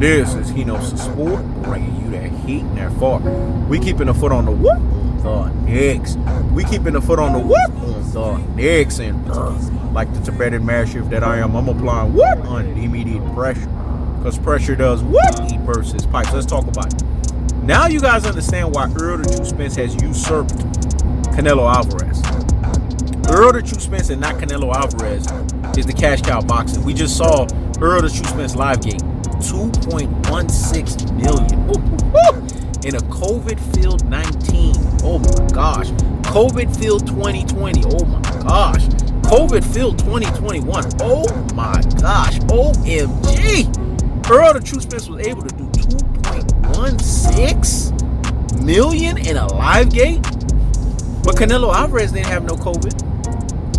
This is He Knows the Sport, bringing you that heat and that far. We keeping the foot on the whoop on the necks. We keeping the foot on the whoop on the necks. And like the Tibetan Mastiff that I am, I'm applying whoop on it, immediate pressure. Because pressure does whoop eat versus pipes. Let's talk about it. Now you guys understand why Errol the True Spence has usurped Canelo Alvarez. Errol the True Spence and not Canelo Alvarez is the cash cow boxing. We just saw Errol the True Spence live gate. 2.16 million in a COVID-filled 19. Oh my gosh. COVID-filled 2020. Oh my gosh. COVID-filled 2021. Oh my gosh. OMG. Errol the True Spence was able to do 2.16 million in a live gate. But Canelo Alvarez didn't have no COVID.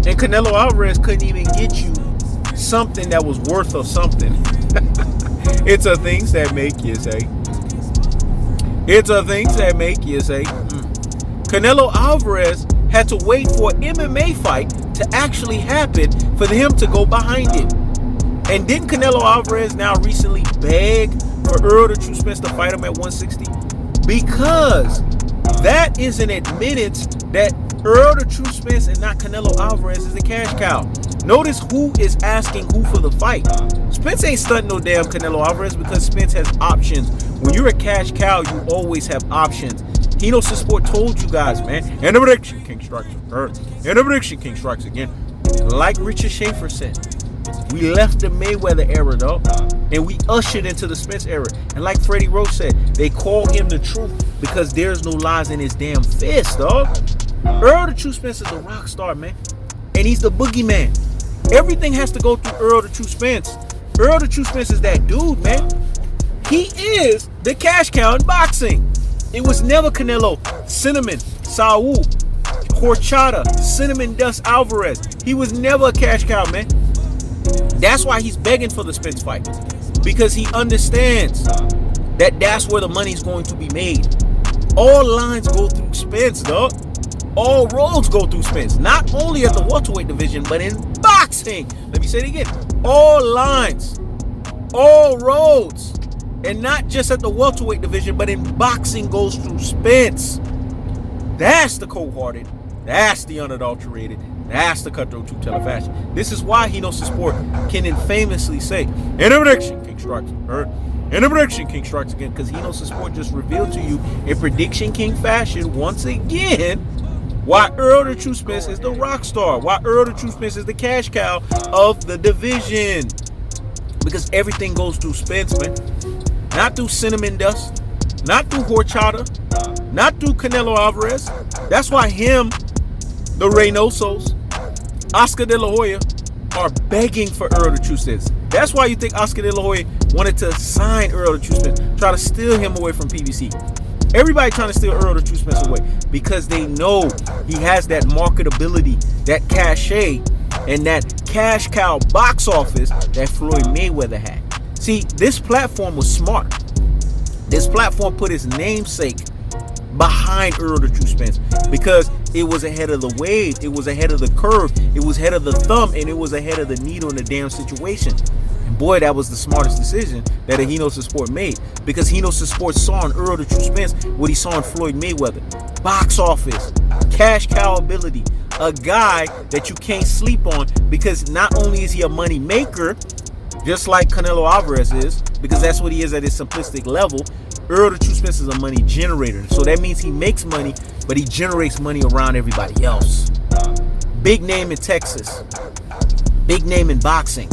And Canelo Alvarez couldn't even get you something that was worth of something. It's a things that make you say. It's a things that make you say. Canelo Alvarez had to wait for an MMA fight to actually happen for him to go behind it. And didn't Canelo Alvarez now recently beg for Errol the True Spence to fight him at 160? Because that is an admittance that Errol the True Spence and not Canelo Alvarez is the cash cow. Notice who is asking who for the fight. Spence ain't stunting no damn Canelo Alvarez because Spence has options. When you're a cash cow, you always have options. He Knows the Sport told you guys, man. And the prediction king strikes again. And the prediction king strikes again. Like Richard Schaefer said, we left the Mayweather era, though, and we ushered into the Spence era. And like Freddie Roach said, they call him the truth because there's no lies in his damn fist, dog. Errol the True Spence is a rock star, man. And he's the boogeyman. Everything has to go through Errol the True Spence. Errol the True Spence is that dude, man. He is the cash cow in boxing. It was never Canelo, Cinnamon, Saul, Horchata, Cinnamon Dust Alvarez. He was never a cash cow, man. That's why he's begging for the Spence fight. Because he understands that that's where the money's going to be made. All lines go through Spence, dog. All roads go through Spence. Not only at the welterweight division, but in boxing. Let me say it again. All lines, all roads, and not just at the welterweight division, but in boxing goes through Spence. That's the cold-hearted. That's the unadulterated. That's the cutthroat truth-teller fashion. This is why He Knows the Sport can infamously say, "In a prediction, King strikes." In a prediction, King strikes again, because He Knows the Sport just revealed to you in prediction king fashion once again why Errol the True Spence is the rock star. Why Errol the True Spence is the cash cow of the division. Because everything goes through Spence, man. Not through Cinnamon Dust. Not through Horchata. Not through Canelo Alvarez. That's why him, the Reynosos, Oscar De La Hoya are begging for Errol the True Spence. That's why you think Oscar De La Hoya wanted to sign Errol the True Spence. Try to steal him away from PBC. Everybody trying to steal Errol the True Spence away because they know he has that marketability, that cachet, and that cash cow box office that Floyd Mayweather had. See, this platform was smart. This platform put his namesake behind Errol the True Spence because it was ahead of the wave, it was ahead of the curve, it was ahead of the thumb, and it was ahead of the needle in the damn situation. And boy, that was the smartest decision that He Knows the Sport made, because He Knows the Sport saw in Errol the True Spence what he saw in Floyd Mayweather. Box office, cash cow ability, a guy that you can't sleep on because not only is he a money maker, just like Canelo Alvarez is, because that's what he is at his simplistic level, Errol the True Spence is a money generator. So that means he makes money, but he generates money around everybody else. Big name in Texas. Big name in boxing.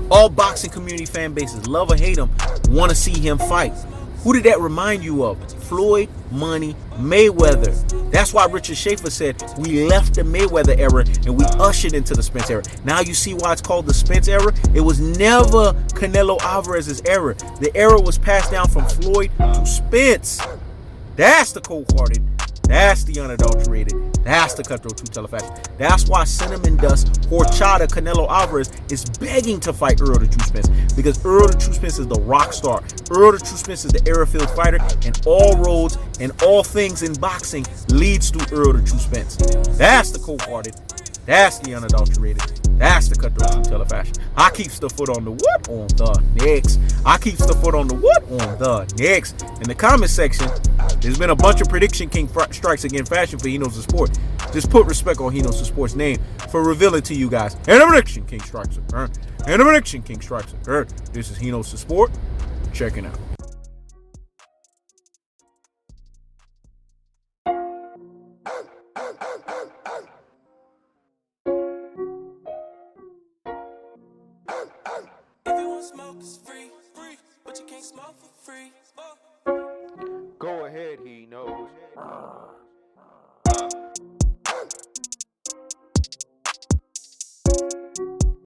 All boxing community fan bases, love or hate him, want to see him fight. Who did that remind you of? Floyd, Money, Mayweather. That's why Richard Schaefer said we left the Mayweather era and we ushered into the Spence era. Now you see why it's called the Spence era? It was never Canelo Alvarez's era. The era was passed down from Floyd to Spence. That's the cold-hearted. That's the unadulterated. That's the cutthroat truth-teller fashion. That's why Cinnamon Dust, Horchata, Canelo Alvarez is begging to fight Errol the True Spence, because Errol the True Spence is the rock star. Errol the True Spence is the era-filled fighter, and all roads and all things in boxing leads to Errol the True Spence. That's the cold-hearted. That's the unadulterated. That's the cutthroat retailer fashion. I keeps the foot on the what? On the next. I keeps the foot on the what? On the next. In the comment section, there's been a bunch of Prediction King strikes against fashion for Hinos of Sport. Just put respect on Hinos of Sport's name for revealing to you guys. And the Prediction King strikes occurred. And the Prediction King strikes occurred. This is Hinos of Sport. Checking out. Smoke is free, but you can't smoke for free. Go ahead, he knows.